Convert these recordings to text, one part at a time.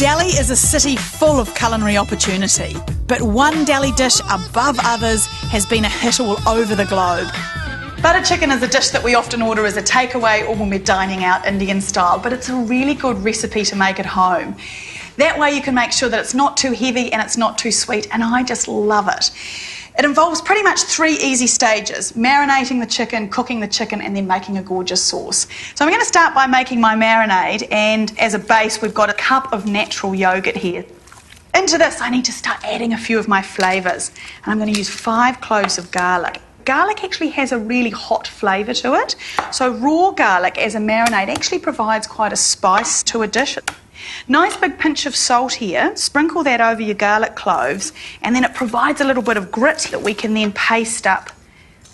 Delhi is a city full of culinary opportunity, but one Delhi dish above others has been a hit all over the globe. Butter chicken is a dish that we often order as a takeaway or when we're dining out Indian style, but it's a really good recipe to make at home. That way you can make sure that it's not too heavy and it's not too sweet, and I just love it. It involves pretty much 3 easy stages: marinating the chicken, cooking the chicken, and then making a gorgeous sauce. So I'm going to start by making my marinade, and as a base we've got a cup of natural yogurt here. Into this I need to start adding a few of my flavours, and I'm going to use 5 cloves of garlic. Garlic actually has a really hot flavour to it, so raw garlic as a marinade actually provides quite a spice to a dish. Nice big pinch of salt here, sprinkle that over your garlic cloves, and then it provides a little bit of grit that we can then paste up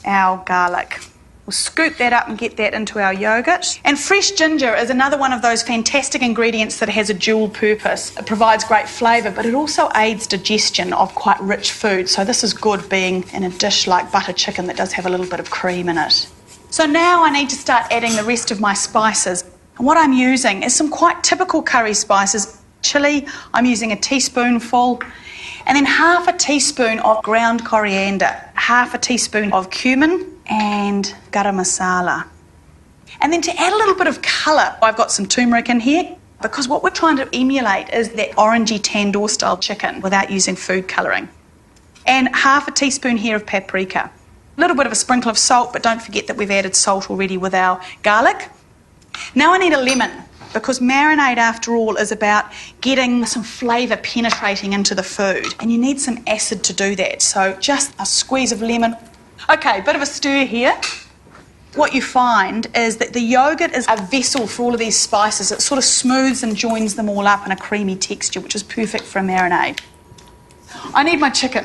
our garlic. We'll scoop that up and get that into our yogurt. And fresh ginger is another one of those fantastic ingredients that has a dual purpose. It provides great flavour, but it also aids digestion of quite rich food. So this is good being in a dish like butter chicken that does have a little bit of cream in it. So now I need to start adding the rest of my spices. And what I'm using is some quite typical curry spices. Chilli, I'm using a teaspoonful, and then half a teaspoon of ground coriander, half a teaspoon of cumin, and garam masala. And then to add a little bit of colour, I've got some turmeric in here, because what we're trying to emulate is that orangey tandoor style chicken without using food colouring. And half a teaspoon here of paprika. A little bit of a sprinkle of salt, but don't forget that we've added salt already with our garlic. Now I need a lemon, because marinade after all is about getting some flavour penetrating into the food, and you need some acid to do that, so just a squeeze of lemon. Okay, bit of a stir here. What you find is that the yogurt is a vessel for all of these spices. It sort of smooths and joins them all up in a creamy texture, which is perfect for a marinade. I need my chicken.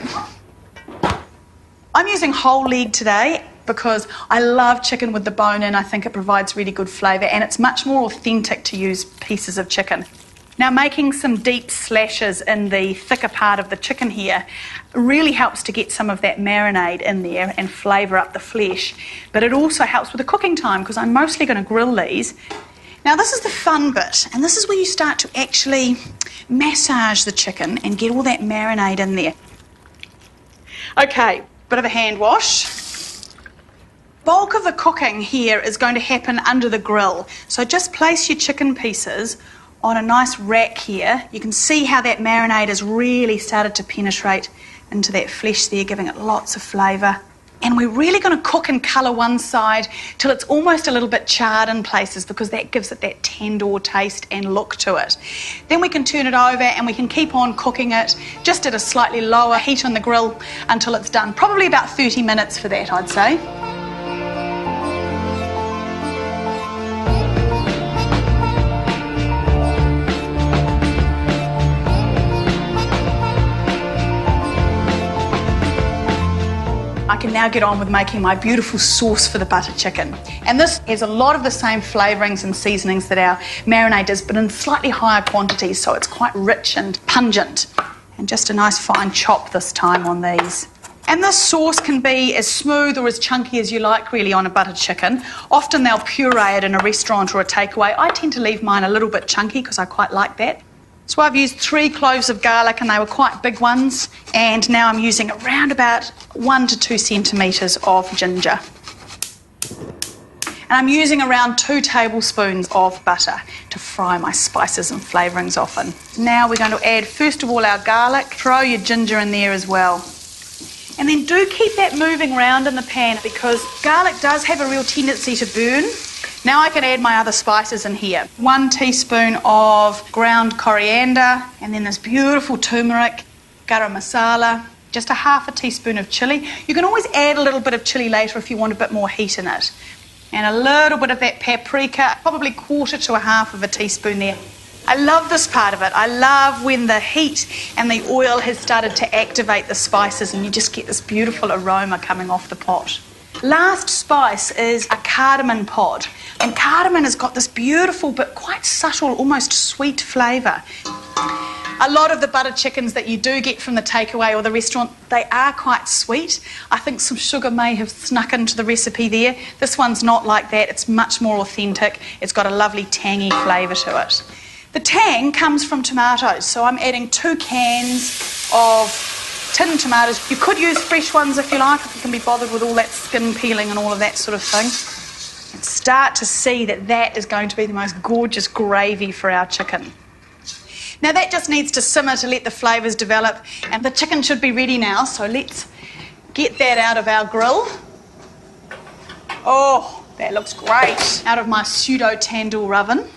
I'm using whole leg today because I love chicken with the bone in. I think it provides really good flavour, and it's much more authentic to use pieces of chicken. Now, making some deep slashes in the thicker part of the chicken here really helps to get some of that marinade in there and flavour up the flesh, but it also helps with the cooking time because I'm mostly going to grill these. Now, this is the fun bit, and this is where you start to actually massage the chicken and get all that marinade in there. Okay, bit of a hand wash. Bulk of the cooking here is going to happen under the grill, so just place your chicken pieces on a nice rack here. You can see how that marinade has really started to penetrate into that flesh there, giving it lots of flavour. And we're really going to cook and colour one side till it's almost a little bit charred in places, because that gives it that tandoor taste and look to it. Then we can turn it over and we can keep on cooking it just at a slightly lower heat on the grill until it's done. Probably about 30 minutes for that, I'd say. I can now get on with making my beautiful sauce for the butter chicken. And this has a lot of the same flavourings and seasonings that our marinade does, but in slightly higher quantities, so it's quite rich and pungent. And just a nice fine chop this time on these. And this sauce can be as smooth or as chunky as you like, really, on a butter chicken. Often they'll puree it in a restaurant or a takeaway. I tend to leave mine a little bit chunky because I quite like that. So I've used 3 cloves of garlic, and they were quite big ones, and now I'm using around about 1 to 2 centimetres of ginger. And I'm using around 2 tablespoons of butter to fry my spices and flavourings off in. Now we're going to add, first of all, our garlic. Throw your ginger in there as well. And then do keep that moving around in the pan, because garlic does have a real tendency to burn. Now I can add my other spices in here. 1 teaspoon of ground coriander, and then this beautiful turmeric, garam masala, just a half a teaspoon of chilli. You can always add a little bit of chilli later if you want a bit more heat in it. And a little bit of that paprika, probably 1/4 to 1/2 teaspoon there. I love this part of it. I love when the heat and the oil has started to activate the spices and you just get this beautiful aroma coming off the pot. Last spice is a cardamom pod. And cardamom has got this beautiful but quite subtle, almost sweet flavour. A lot of the butter chickens that you do get from the takeaway or the restaurant, they are quite sweet. I think some sugar may have snuck into the recipe there. This one's not like that. It's much more authentic. It's got a lovely tangy flavour to it. The tang comes from tomatoes, so I'm adding 2 cans of tinned tomatoes. You could use fresh ones if you like, if you can be bothered with all that skin peeling and all of that sort of thing. And start to see that that is going to be the most gorgeous gravy for our chicken. Now that just needs to simmer to let the flavours develop, and the chicken should be ready now, so let's get that out of our grill. Oh, that looks great. Out of my pseudo tandoor oven.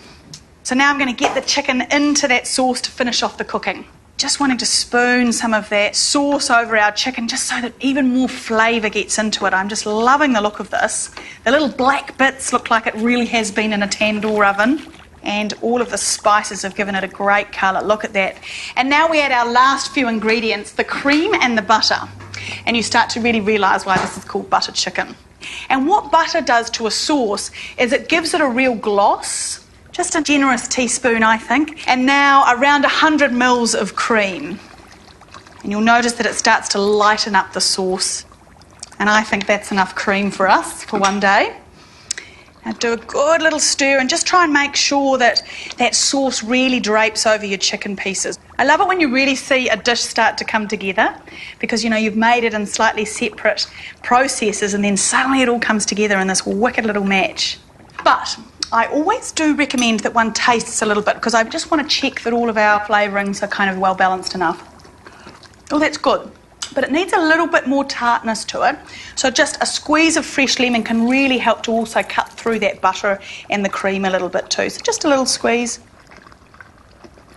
So now I'm going to get the chicken into that sauce to finish off the cooking. Just wanting to spoon some of that sauce over our chicken just so that even more flavour gets into it. I'm just loving the look of this. The little black bits look like it really has been in a tandoor oven, and all of the spices have given it a great colour. Look at that. And now we add our last few ingredients, the cream and the butter. And you start to really realise why this is called butter chicken. And what butter does to a sauce is it gives it a real gloss. Just a generous teaspoon, I think. And now around 100 mils of cream. And you'll notice that it starts to lighten up the sauce. And I think that's enough cream for us for one day. Now do a good little stir and just try and make sure that that sauce really drapes over your chicken pieces. I love it when you really see a dish start to come together because, you know, you've made it in slightly separate processes and then suddenly it all comes together in this wicked little match. But I always do recommend that one tastes a little bit because I just want to check that all of our flavourings are kind of well balanced enough. Oh, that's good. But it needs a little bit more tartness to it. So just a squeeze of fresh lemon can really help to also cut through that butter and the cream a little bit too. So just a little squeeze.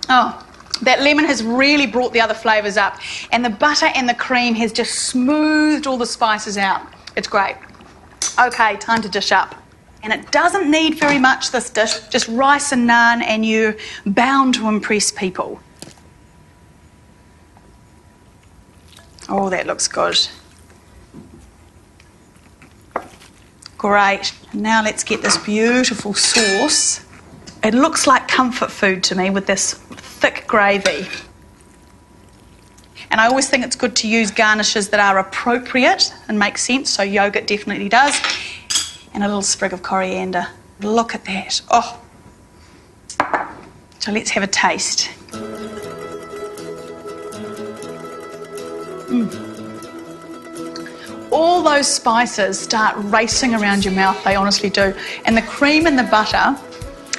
Oh, that lemon has really brought the other flavours up. And the butter and the cream has just smoothed all the spices out. It's great. Okay, time to dish up. And it doesn't need very much, this dish. Just rice and naan and you're bound to impress people. Oh, that looks good. Great. Now let's get this beautiful sauce. It looks like comfort food to me with this thick gravy. And I always think it's good to use garnishes that are appropriate and make sense, so yogurt definitely does. And a little sprig of coriander. Look at that. Oh. So let's have a taste. All those spices start racing around your mouth, they honestly do. And the cream and the butter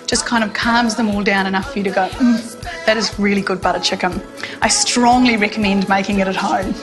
just kind of calms them all down enough for you to go, that is really good butter chicken. I strongly recommend making it at home.